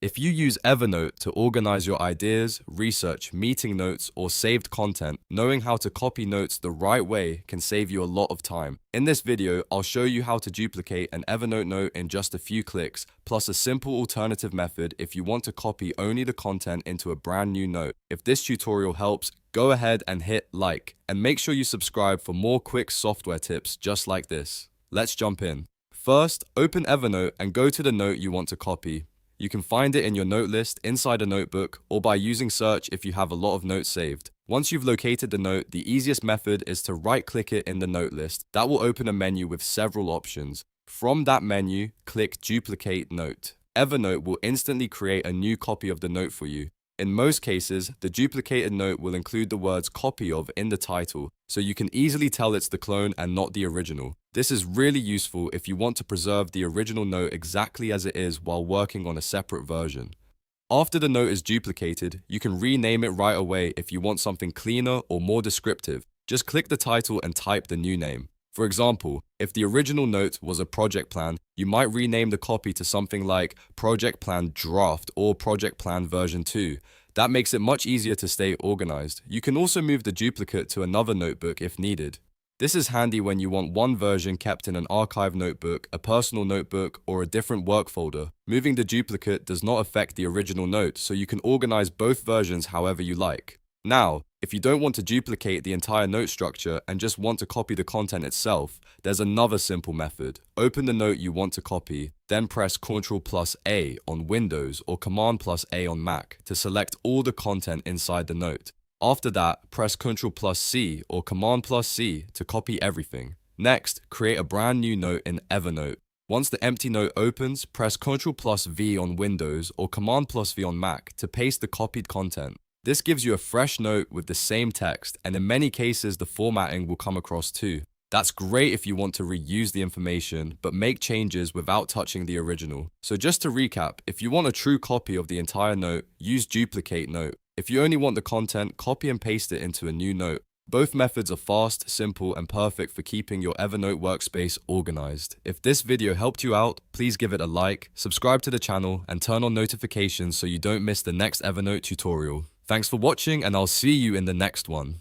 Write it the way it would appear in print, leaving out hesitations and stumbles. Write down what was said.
If you use Evernote to organize your ideas, research, meeting notes, or saved content, knowing how to copy notes the right way can save you a lot of time. In this video, I'll show you how to duplicate an Evernote note in just a few clicks, plus a simple alternative method if you want to copy only the content into a brand new note. If this tutorial helps, go ahead and hit like, and make sure you subscribe for more quick software tips just like this. Let's jump in. First, open Evernote and go to the note you want to copy. You can find it in your note list inside a notebook or by using search if you have a lot of notes saved. Once you've located the note, the easiest method is to right-click it in the note list. That will open a menu with several options. From that menu, click Duplicate Note. Evernote will instantly create a new copy of the note for you. In most cases, the duplicated note will include the words copy of in the title, so you can easily tell it's the clone and not the original. This is really useful if you want to preserve the original note exactly as it is while working on a separate version. After the note is duplicated, you can rename it right away if you want something cleaner or more descriptive. Just click the title and type the new name. For example, if the original note was a project plan, you might rename the copy to something like Project Plan Draft or Project Plan Version 2. That makes it much easier to stay organized. You can also move the duplicate to another notebook if needed. This is handy when you want one version kept in an archive notebook, a personal notebook, or a different work folder. Moving the duplicate does not affect the original note, so you can organize both versions however you like. Now, if you don't want to duplicate the entire note structure and just want to copy the content itself, there's another simple method. Open the note you want to copy, then press Ctrl+A on Windows or Command+A on Mac to select all the content inside the note. After that, press Ctrl+C or Command+C to copy everything. Next, create a brand new note in Evernote. Once the empty note opens, press Ctrl+V on Windows or Command+V on Mac to paste the copied content. This gives you a fresh note with the same text, and in many cases the formatting will come across too. That's great if you want to reuse the information, but make changes without touching the original. So just to recap, if you want a true copy of the entire note, use Duplicate Note. If you only want the content, copy and paste it into a new note. Both methods are fast, simple, and perfect for keeping your Evernote workspace organized. If this video helped you out, please give it a like, subscribe to the channel, and turn on notifications so you don't miss the next Evernote tutorial. Thanks for watching, and I'll see you in the next one.